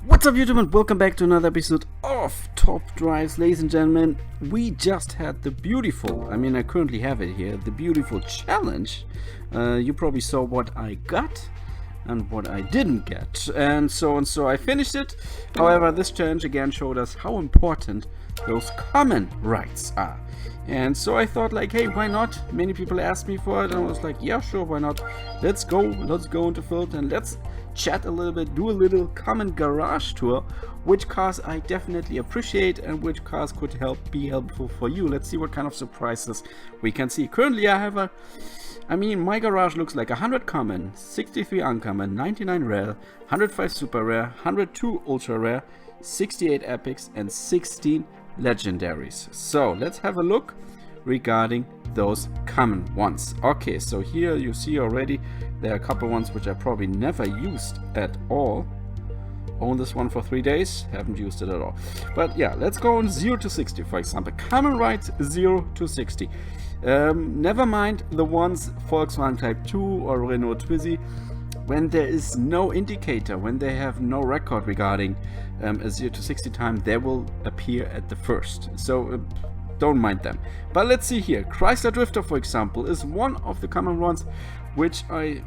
What's up YouTube and welcome back to another episode of Top Drives. Ladies and gentlemen, we just had the beautiful, I currently have it here, the beautiful challenge. You probably saw what I got and what I didn't get, and so on. So I finished it. However, this challenge again showed us how important those common rights are. And so I thought, like, hey, why not? Many people asked me for it, and I was like, yeah, sure, why not? Let's go into Filth and let's chat a little bit, do a little common garage tour, which cars I definitely appreciate and which cars could be helpful for you. Let's see what kind of surprises we can see. Currently I have my garage looks like 100 common, 63 uncommon, 99 rare, 105 super rare, 102 ultra rare, 68 epics and 16 legendaries. So let's have a look regarding those common ones. Okay, so here you see already there are a couple ones which I probably never used at all. Own this one for 3 days, haven't used it at all. But yeah, let's go on 0 to 60, for example. Common rights 0 to 60. Never mind the ones Volkswagen Type 2 or Renault Twizy. When there is no indicator, when they have no record regarding a 0 to 60 time, they will appear at the first. So don't mind them. But let's see here. Chrysler Drifter, for example, is one of the common ones which I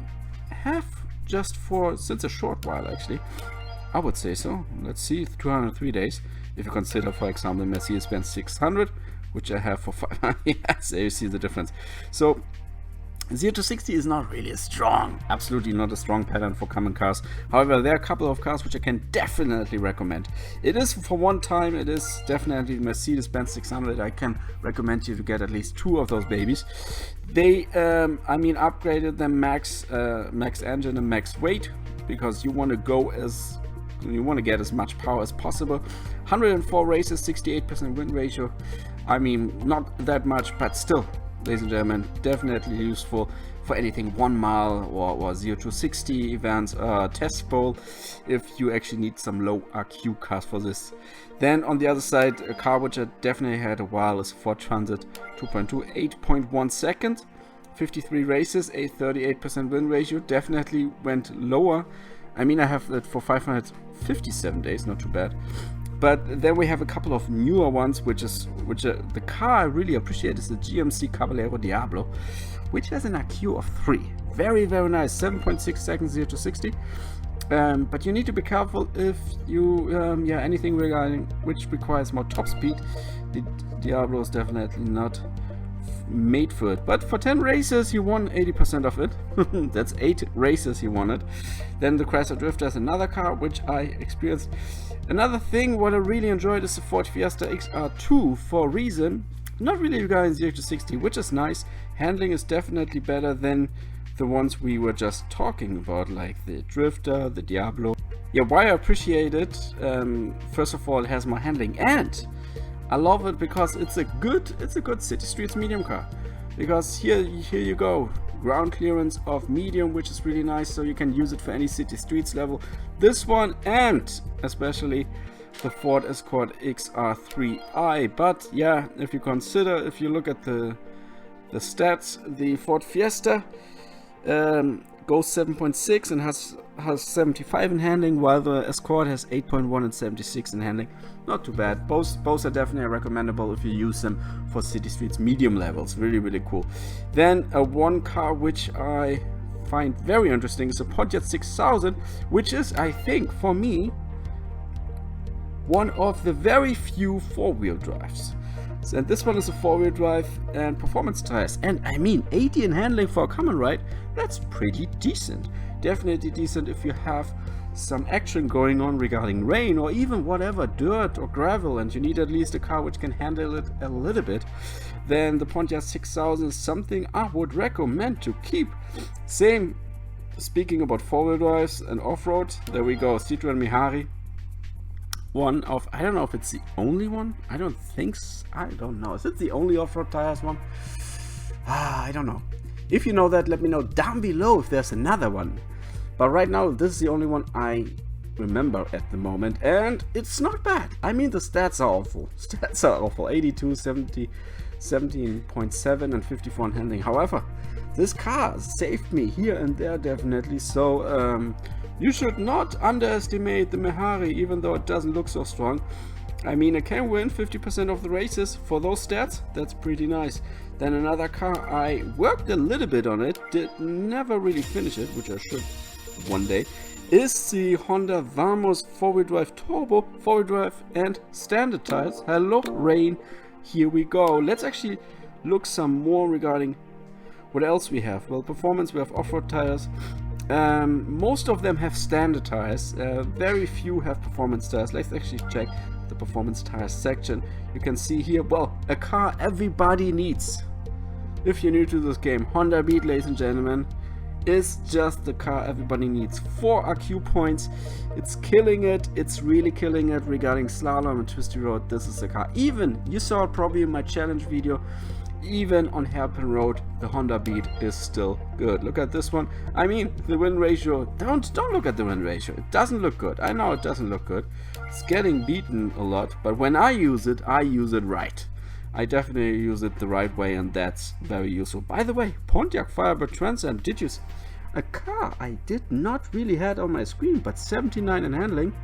have just since a short while, actually. I would say so. Let's see, 203 days. If you consider, for example, Mercedes-Benz 600, which I have for 5 years, you see the difference. So 0 to 60 is not really absolutely not a strong pattern for common cars. However, there are a couple of cars which I can definitely recommend. It is for one time, it is definitely Mercedes-Benz 600. I can recommend you to get at least 2 of those babies. They, upgraded them max engine and max weight, because you want to get as much power as possible. 104 races, 68% win ratio. Not that much, but still, ladies and gentlemen, definitely useful for anything 1 mile or 0 to 60 events, test bowl, if you actually need some low RQ cars for this. Then on the other side, a car which I definitely had a while is Ford Transit 2.2, 8.1 second, 53 races, a 38% win ratio. Definitely went lower. I have that for 557 days, not too bad. But then we have a couple of newer ones, which the car I really appreciate is the GMC Caballero Diablo, which has an RQ of 3. Very, very nice. 7.6 seconds 0 to 60. But you need to be careful if you anything regarding which requires more top speed. The Diablo is definitely not made for it. But for 10 races you won 80% of it. That's 8 races he won it. Then the Chrysler Drifter is another car which I experienced. Another thing what I really enjoyed is the Ford Fiesta XR2 for a reason. Not really regarding 0 to 60, which is nice. Handling is definitely better than the ones we were just talking about, like the Drifter, the Diablo. Yeah, why I appreciate it, first of all, it has more handling, and I love it because it's a good city streets medium car. Because here you go, ground clearance of medium, which is really nice, so you can use it for any city streets level. This one, and especially the Ford Escort XR3i. But yeah, if you look at the stats, the Ford Fiesta goes 7.6 and has 75 in handling, while the Escort has 8.1 and 76 in handling. Not too bad. Both are definitely recommendable if you use them for city streets medium levels. Really, really cool. Then one car which I find very interesting is a Pontiac 6000, which is, I think, for me, one of the very few four-wheel drives. And this one is a four-wheel drive and performance tires. And 80 in handling for a common ride, that's pretty decent. Definitely decent if you have some action going on regarding rain or even whatever, dirt or gravel, and you need at least a car which can handle it a little bit. Then the Pontiac 6000 is something I would recommend to keep. Same, speaking about four-wheel drives and off-road, there we go, Citroen Mihari. One of, I don't know if it's the only one. I don't think so. I don't know. Is it the only off-road tires one? I don't know. If you know that, let me know down below if there's another one. But right now, this is the only one I remember at the moment, and it's not bad. The stats are awful. 82, 70, 17.7 and 54 in handling. However, this car saved me here and there, definitely. So You should not underestimate the Mehari, even though it doesn't look so strong. I mean, it can win 50% of the races for those stats. That's pretty nice. Then another car, I worked a little bit on it, did never really finish it, which I should one day, is the Honda Vamos 4-wheel drive turbo, 4-wheel drive and standard tires. Hello Rain, here we go. Let's actually look some more regarding what else we have. Well, performance, we have off-road tires. Most of them have standard tires, very few have performance tires. Let's actually check the performance tires section. You can see here, well, a car everybody needs. If you're new to this game, Honda Beat, ladies and gentlemen, is just the car everybody needs. 4 RQ points, it's killing it, it's really killing it regarding slalom and twisty road. This is the car. Even, you saw it probably in my challenge video, even on hairpin road, the Honda Beat is still good. Look at this one. I mean, the win ratio, don't look at the win ratio, it doesn't look good. I know it doesn't look good, it's getting beaten a lot, but when I use it right. I definitely use it the right way, and that's very useful. By the way, Pontiac Firebird Trans Am, did you see a car I did not really had on my screen, but 79 in handling.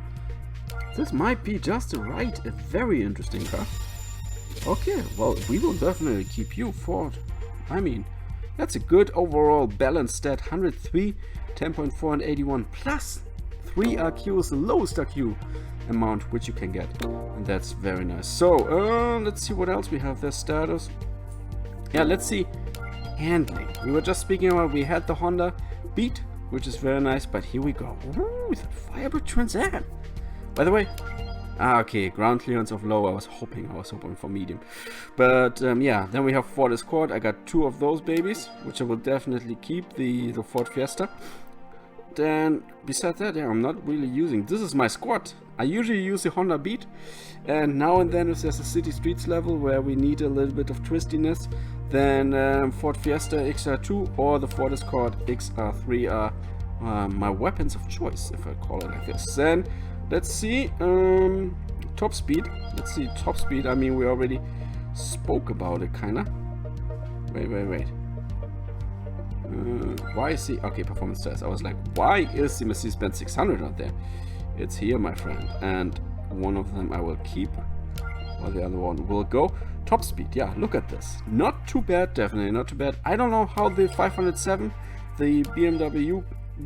This might be just a very interesting car. Okay, well, we will definitely keep you Ford. I mean, that's a good overall balanced stat. 103, 10.4 and 81 plus 3 RQ is the lowest RQ amount which you can get, and that's very nice. So let's see what else we have. Their status, yeah, let's see. Handling, we were just speaking about, we had the Honda Beat, which is very nice, but here we go. Ooh, the Firebird Trans Am. By the way, okay, ground clearance of low. I was hoping for medium, but yeah, then we have Ford Escort. I got 2 of those babies, which I will definitely keep, the Ford Fiesta. Then besides that, yeah, I'm not really using, this is my squad. I usually use the Honda Beat, and now and then if there's a city streets level where we need a little bit of twistiness, then Ford Fiesta XR2 or the Ford Escort XR3 are my weapons of choice, if I call it like this. Then let's see, top speed. Let's see, top speed. I mean, we already spoke about it, kinda. Wait. Why is the, okay, performance test. I was like, why is the Mercedes-Benz 600 out there? It's here, my friend, and one of them I will keep, while the other one will go. Top speed, yeah, look at this. Not too bad, definitely not too bad. I don't know how the 507, the BMW,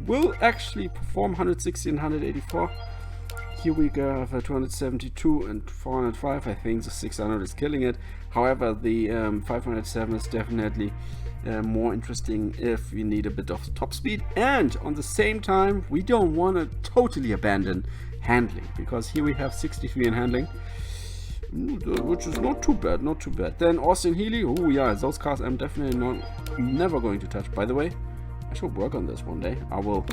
will actually perform 160 and 184. Here we go for 272 and 405. I think the 600 is killing it. However, the 507 is definitely more interesting if we need a bit of top speed, and on the same time we don't want to totally abandon handling, because here we have 63 in handling, which is not too bad, not too bad. Then Austin Healey, oh yeah, those cars I'm definitely never going to touch. By the way, I should work on this one day. I will.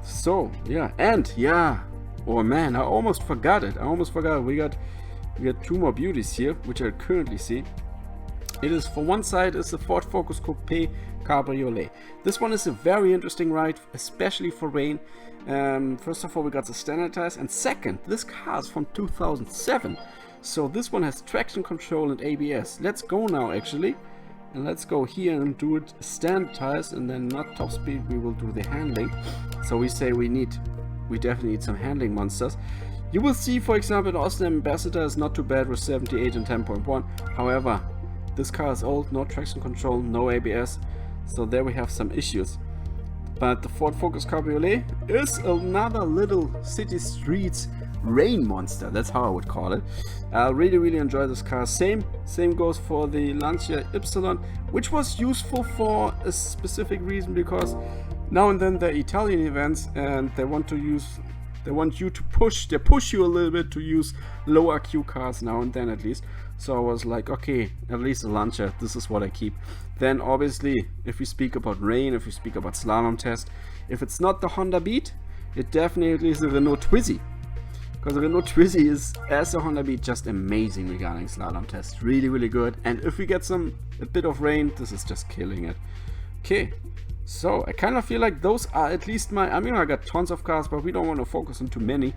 So yeah, and yeah, oh man, I almost forgot it. We got 2 more beauties here, which I currently see. It is, for one side is the Ford Focus Coupe Cabriolet. This one is a very interesting ride, especially for rain. First of all, we got the standard tires, and second, this car is from 2007. So this one has traction control and ABS. Let's go now actually, and let's go here and do it standard tires, and then not top speed, we will do the handling. So we say we definitely need some handling monsters. You will see, for example, the Austin Ambassador is not too bad with 78 and 10.1. However, this car is old, no traction control, no ABS, so there we have some issues. But the Ford Focus Cabriolet is another little city streets rain monster, that's how I would call it. I really enjoy this car. Same goes for the Lancia Ypsilon, which was useful for a specific reason, because now and then they're Italian events and they want you to push you a little bit to use low RQ cars now and then, at least. So I was like, okay, at least a Lancia, this is what I keep. Then obviously, if we speak about rain, if we speak about slalom test, if it's not the Honda Beat, it definitely is the Renault Twizy. Because the Renault Twizy is, as a Honda Beat, just amazing regarding slalom test. Really good. And if we get a bit of rain, this is just killing it. Okay. So I kind of feel like those are at least my, I mean, I got tons of cars, but we don't want to focus on too many.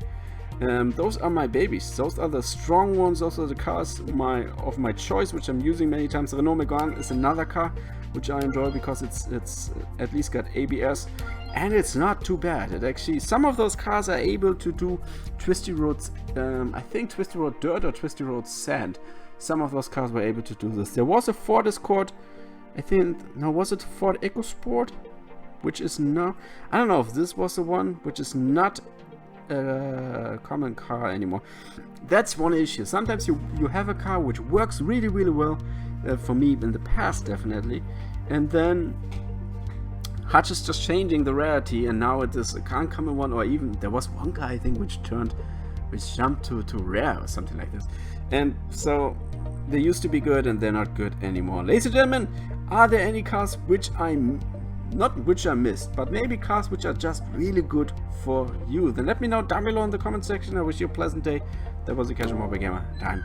Those are my babies. Those are the strong ones. Those are the cars of my choice, which I'm using many times. The Renault Megane is another car which I enjoy because it's at least got ABS, and it's not too bad. It actually, some of those cars are able to do Twisty Roads, I think Twisty Road Dirt or Twisty Road Sand. Some of those cars were able to do this. There was a Ford Escort, I think, no, was it Ford EcoSport? Which is not, I don't know if this was the one, which is not a common car anymore. That's one issue. Sometimes you have a car which works really well, for me in the past definitely, and then Hutch is just changing the rarity, and now it is a uncommon one, or even there was one guy I think which jumped to rare or something like this. And so they used to be good and they're not good anymore. Ladies and gentlemen, are there any cars which I missed, but maybe cars which are just really good for you? Then let me know down below in the comment section. I wish you a pleasant day. That was the Casual Mobile Gamer. Time